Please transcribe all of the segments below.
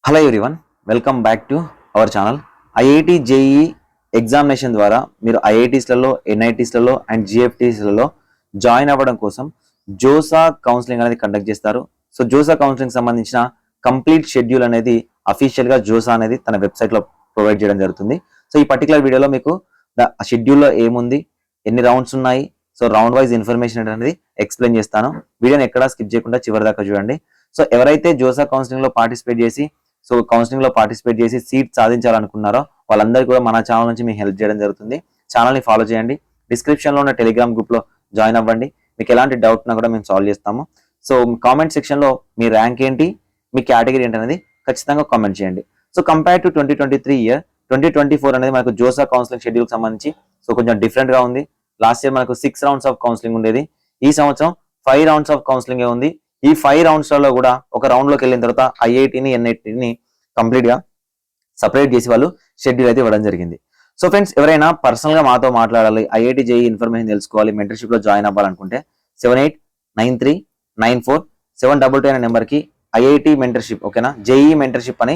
Hello everyone, welcome back to our channel. IIT JEE examination ద్వారా మీరు ఐఐటీస్లలో, ఎన్ఐటీస్లలో and జిఎఫ్టీస్లలో join అవ్వడం కోసం జోసా కౌన్సిలింగ్ అనేది కండక్ట్ చేస్తారు. సో జోసా కౌన్సిలింగ్ సంబంధించిన కంప్లీట్ షెడ్యూల్ అనేది అఫీషియల్గా జోసా అనేది తన వెబ్సైట్లో ప్రొవైడ్ చేయడం జరుగుతుంది. సో ఈ పర్టికులర్ వీడియోలో మీకు షెడ్యూల్లో ఏముంది, ఎన్ని రౌండ్స్ ఉన్నాయి, సో రౌండ్ వైజ్ ఇన్ఫర్మేషన్ అనేది ఎక్స్ప్లెయిన్ చేస్తాను. వీడియోని ఎక్కడా స్కిప్ చేయకుండా చివరి దాకా చూడండి. సో ఎవరైతే జోసా కౌన్సిలింగ్లో పార్టిసిపేట్ చేసి సీట్ సాధించాలనుకున్నారో వాళ్ళందరికీ కూడా మన ఛానల్ నుంచి మీకు హెల్ప్ చేయడం జరుగుతుంది. ఛానల్ని ఫాలో చేయండి. డిస్క్రిప్షన్లో ఉన్న టెలిగ్రామ్ గ్రూప్లో జాయిన్ అవ్వండి. మీకు ఎలాంటి డౌట్ ఉన్నా కూడా మేము సాల్వ్ చేస్తాము. సో కామెంట్ సెక్షన్లో మీ ర్యాంక్ ఏంటి, మీ కేటగిరీ ఏంటి అనేది ఖచ్చితంగా కామెంట్ చేయండి. సో కంపేర్ టు 2023 ఇయర్, 2024 అనేది మనకు జోసా కౌన్సిలింగ్ షెడ్యూల్కి సంబంధించి సో కొంచెం డిఫరెంట్గా ఉంది. లాస్ట్ ఇయర్ మనకు 6 రౌండ్స్ ఆఫ్ కౌన్సిలింగ్ ఉండేది. ఈ సంవత్సరం 5 రౌండ్స్ ఆఫ్ కౌన్సిలింగ్ ఉంది. ఈ 5 రౌండ్స్లలో కూడా ఒక రౌండ్లోకి వెళ్ళిన తర్వాత ఐఐటిని, ఎన్ఐటిని కంప్లీట్గా సపరేట్ చేసి వాళ్ళు షెడ్యూల్ అయితే ఇవ్వడం జరిగింది. సో ఫ్రెండ్స్, ఎవరైనా పర్సనల్గా మాతో మాట్లాడాలి, ఐఐటి జేఈ ఇన్ఫర్మేషన్ తెలుసుకోవాలి, మెంటర్షిప్లో జాయిన్ అవ్వాలనుకుంటే 78939472 అనే నెంబర్కి ఐఐటి మెంటర్షిప్, ఓకేనా, జేఈ మెంటర్షిప్ అని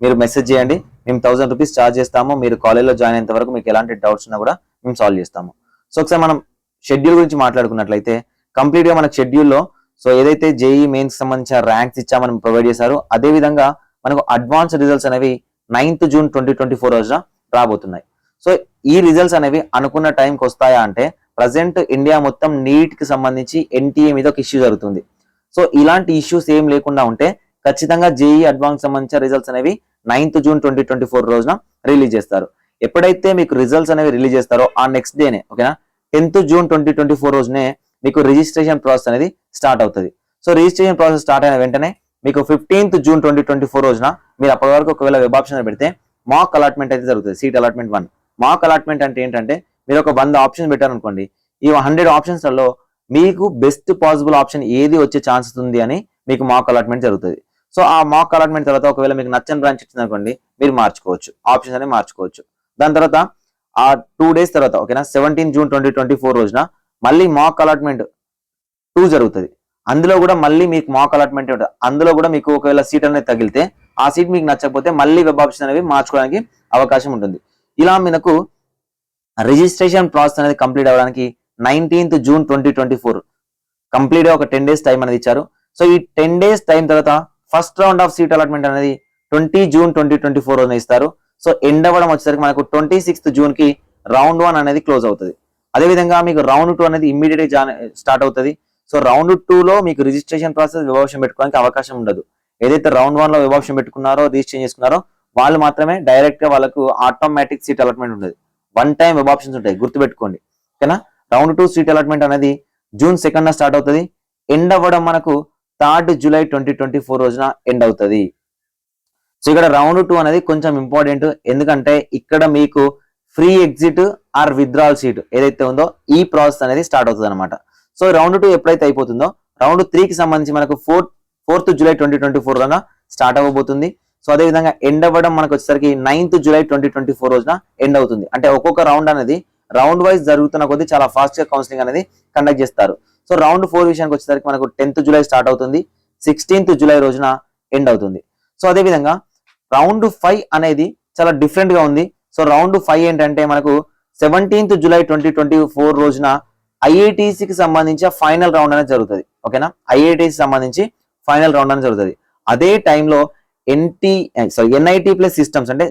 మీరు మెసేజ్ చేయండి. మేము 1000 రూపీస్ ఛార్జ్ చేస్తాము. మీరు కాలేజ్లో జాయిన్ అయ్యేంత వరకు మీకు ఎలాంటి డౌట్స్ ఉన్నా కూడా మేము సాల్వ్ చేస్తాము. సో ఒకసారి మనం షెడ్యూల్ గురించి మాట్లాడుకున్నట్లయితే కంప్లీట్గా మన షెడ్యూల్లో సో ఏదైతే జేఈ మెయిన్స్ సంబంధించిన ర్యాంక్స్ ఇచ్చామని ప్రొవైడ్ చేశారో అదే విధంగా మనకు అడ్వాన్స్ రిజల్ట్స్ అనేవి 9th జూన్ 2024 రోజున రాబోతున్నాయి. సో ఈ రిజల్ట్స్ అనేవి అనుకున్న టైంకి వస్తాయా అంటే ప్రజెంట్ ఇండియా మొత్తం నీట్ కి సంబంధించి ఎన్టీఏ మీద ఒక ఇష్యూ జరుగుతుంది. సో ఇలాంటి ఇష్యూస్ ఏం లేకుండా ఉంటే ఖచ్చితంగా జేఈ అడ్వాన్స్ సంబంధించిన రిజల్ట్స్ అనేవి 9th జూన్ 2024 రోజున రిలీజ్ చేస్తారు. ఎప్పుడైతే మీకు రిజల్ట్స్ అనేవి రిలీజ్ చేస్తారో ఆ నెక్స్ట్ డేనే, ఓకేనా, 10th జూన్ 2024 రోజునే మీకు రిజిస్ట్రేషన్ ప్రాసెస్ అనేది స్టార్ట్ అవుతుంది. సో రిజిస్ట్రేషన్ ప్రాసెస్ స్టార్ట్ అయిన వెంటనే మీకు 15th జూన్ 2024 రోజున మీరు అప్పటి వరకు ఒకవేళ వెబ్ ఆప్షన్ పెడితే మాక్ అలాట్మెంట్ అయితే జరుగుతుంది. Seat allotment 1. మాక్ అలాట్మెంట్ అంటే ఏంటంటే మీరు ఒక 100 ఆప్షన్స్ పెట్టారనుకోండి, ఈ 100 ఆప్షన్స్లలో మీకు బెస్ట్ పాసిబుల్ ఆప్షన్ ఏది వచ్చే ఛాన్సెస్ ఉంది అని మీకు మాక్ అలాట్మెంట్ జరుగుతుంది. సో ఆ మాక్ అలాట్మెంట్ తర్వాత ఒకవేళ మీకు నచ్చని బ్రాంచ్ ఇచ్చింది అనుకోండి, మీరు మార్చుకోవచ్చు, ఆప్షన్స్ అనేవి మార్చుకోవచ్చు. దాని తర్వాత ఆ 2 డేస్ తర్వాత, ఓకేనా, 17th జూన్ 2024 రోజున మళ్ళీ మాక్ అలాట్మెంట్ 2 జరుగుతుంది. అందులో కూడా మళ్ళీ మీకు మాక్ అలాట్మెంట్ ఉంటుంది. అందులో కూడా మీకు ఒకవేళ సీట్ అనేది తగిలితే ఆ సీట్ మీకు నచ్చకపోతే మళ్ళీ వెబ్ ఆప్షన్ అనేవి మార్చుకోవడానికి అవకాశం ఉంటుంది. ఇలా మనకు రిజిస్ట్రేషన్ ప్రాసెస్ అనేది కంప్లీట్ అవ్వడానికి 19th జూన్ 2024 కంప్లీట్ గా ఒక 10 డేస్ టైం అనేది ఇచ్చారు. సో ఈ 10 డేస్ టైం తర్వాత first round of seat allotment అనేది 20 జూన్ 2024 రోజున ఇస్తారు. సో ఎండ్ అవ్వడం వచ్చేసరికి మనకు 26th జూన్ కి రౌండ్ 1 అనేది క్లోజ్ అవుతుంది. అదేవిధంగా మీకు రౌండ్ 2 అనేది ఇమ్మీడియట్ గా స్టార్ట్ అవుతుంది. సో రౌండ్ 2లో మీకు రిజిస్ట్రేషన్ ప్రాసెస్ వెబ్ ఆప్షన్ పెట్టుకోవడానికి అవకాశం ఉండదు. ఏదైతే రౌండ్ 1లో వెబ్ ఆప్షన్ పెట్టుకున్నారో, రిజిస్ట్రేషన్ చేసుకున్నారో వాళ్ళు మాత్రమే డైరెక్ట్ గా వాళ్ళకు ఆటోమేటిక్ సీట్ అలాట్మెంట్ ఉంటుంది. 1 టైం వెబ్ ఆప్షన్స్ ఉంటాయి, గుర్తుపెట్టుకోండి, ఓకేనా. రౌండ్ 2 సీట్ అలాట్మెంట్ అనేది జూన్ 2nd స్టార్ట్ అవుతుంది. ఎండ్ అవ్వడం మనకు 3rd జూలై 2024 రోజున ఎండ్ అవుతుంది. సో ఇక్కడ రౌండ్ 2 అనేది కొంచెం ఇంపార్టెంట్, ఎందుకంటే ఇక్కడ మీకు free exit or withdrawal seat ఏదైతే ఉందో ఈ ప్రాసెస్ అనేది స్టార్ట్ అవుతుంది అనమాట. సో రౌండ్ 2 ఎప్పుడైతే అయిపోతుందో రౌండ్ 3కి సంబంధించి మనకు 4th జూలై 2024 రోజున స్టార్ట్ అవ్వబోతుంది. సో అదేవిధంగా ఎండ్ అవ్వడం మనకు వచ్చేసరికి 9th జూలై 2024 రోజున ఎండ్ అవుతుంది. అంటే ఒక్కొక్క రౌండ్ అనేది రౌండ్ వైజ్ జరుగుతున్న కొద్దీ చాలా ఫాస్ట్ గా కౌన్సిలింగ్ అనేది కండక్ట్ చేస్తారు. సో రౌండ్ 4 విషయానికి వచ్చేసరికి మనకు 10th జూలై స్టార్ట్ అవుతుంది, 16th జూలై రోజున ఎండ్ అవుతుంది. సో అదేవిధంగా రౌండ్ 5 అనేది చాలా డిఫరెంట్ గా ఉంది. సో రౌండ్ 5 ఏంటంటే మనకు 17th జూలై 2024 రోజున ఐఐటిసికి సంబంధించి ఫైనల్ రౌండ్ అనేది జరుగుతుంది, ఓకేనా. ఐఐటిసి సంబంధించి ఫైనల్ రౌండ్ అనేది జరుగుతుంది. అదే టైంలో ఎన్ఐటి ప్లస్ సిస్టమ్స్ అంటే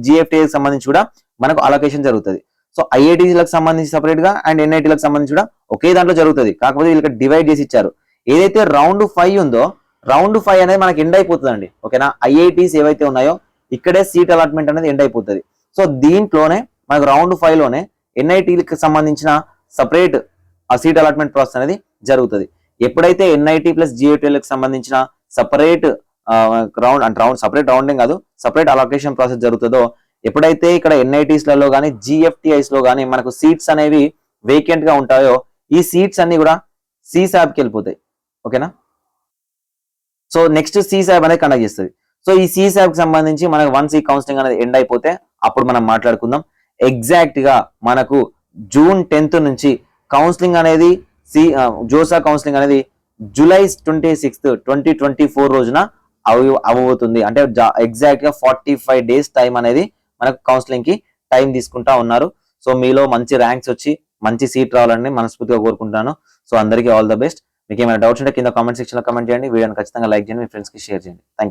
జిఎఫ్టీకి సంబంధించి కూడా మనకు అలొకేషన్ జరుగుతుంది. సో ఐఐటీలకు సంబంధించి సపరేట్ గా అండ్ ఎన్ఐటీలకు సంబంధించి కూడా ఒకే దాంట్లో జరుగుతుంది. కాకపోతే వీళ్ళకి డివైడ్ చేసి ఇచ్చారు. ఏదైతే రౌండ్ 5 ఉందో రౌండ్ 5 అనేది మనకి ఎండ్ అయిపోతుందండి, ఓకేనా. ఐఐటీస్ ఏవైతే ఉన్నాయో ఇక్కడే సీట్ అలాట్మెంట్ అనేది ఎండ్ అయిపోతుంది. సో దీంట్లోనే మనకు రౌండ్ 5లోనే ఎన్ఐటీలకు సంబంధించిన సపరేట్ ఆ సీట్ అలాట్మెంట్ ప్రాసెస్ అనేది జరుగుతుంది. ఎప్పుడైతే ఎన్ఐటి ప్లస్ జిఎఫ్టీలకు సంబంధించిన సపరేట్ సపరేట్ రౌండింగ్ కాదు, సపరేట్ అలొకేషన్ ప్రాసెస్ జరుగుతుందో, ఎప్పుడైతే ఇక్కడ ఎన్ఐటీస్లలో కానీ జిఎఫ్టీఐస్ లో కానీ మనకు సీట్స్ అనేవి వేకెంట్ గా ఉంటాయో ఈ సీట్స్ అన్ని కూడా సిసాబ్కి వెళ్ళిపోతాయి, ఓకేనా. సో నెక్స్ట్ సిసాబ్ అనేది కండక్ట్ చేస్తుంది. సో ఈ సిసాబ్కి సంబంధించి మనకు వన్స్ ఈ కౌన్సిలింగ్ అనేది ఎండ్ అయిపోతే అప్పుడు మనం మాట్లాడుకుందాం. ఎగ్జాక్ట్ గా మనకు జూన్ 10th నుంచి కౌన్సిలింగ్ అనేది జోసా కౌన్సిలింగ్ అనేది జూలై 26th 2024 రోజున అవ్వబోతుంది. అంటే ఎగ్జాక్ట్ గా 45 days టైం అనేది మనకు కౌన్సిలింగ్ కి టైం తీసుకుంటా ఉన్నారు. సో మీలో మంచి ర్యాంక్స్ వచ్చి మంచి సీట్ రావాలని మనస్ఫూర్తిగా కోరుకుంటున్నాను. సో అందరికీ ఆల్ ద బెస్ట్. మీకు ఏమైనా డౌట్స్ ఉంటే కింద కామెంట్ సెక్షన్ లో కామెంట్ చేయండి. వీడియోని ఖచ్చితంగా లైక్ చేయండి, మీ ఫ్రెండ్స్ కి షేర్ చేయండి. Thank you.